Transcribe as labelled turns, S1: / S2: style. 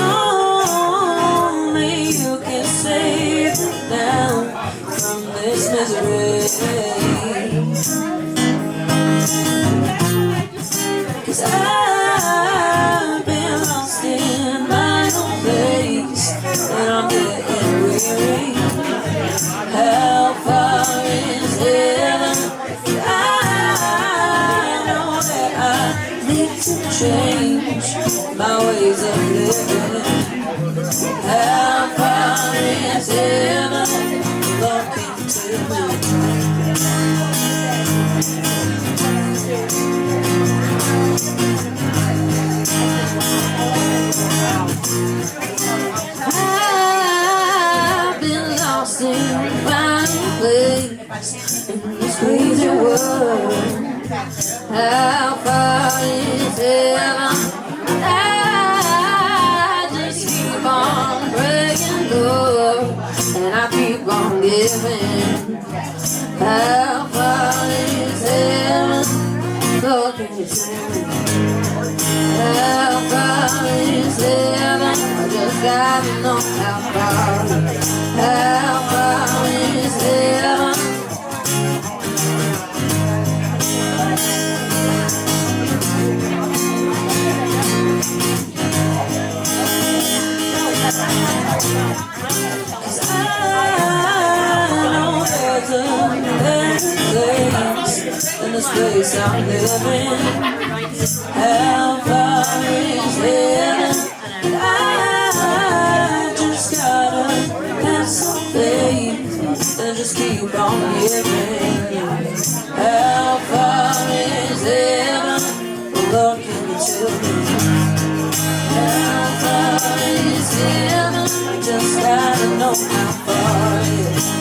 S1: only you can save me now from this misery. 'Cause I've been lost in my own place, and I'm getting weary. How far is heaven? I know that I need to change my ways of living. How far is heaven? Lord, can you tell me? I've been lost in my place in this crazy world. How far is heaven? I just keep on praying, Lord, and I keep on giving. How far is heaven? Lord, can you tell me? How far is heaven? I just gotta know how far. How far is heaven? Cause I know there's a better place than this place I'm living. How far is heaven? I just gotta have some faith and just keep on giving. How far is heaven? Lord, can you tell me? How far is heaven? I just gotta know how far it is.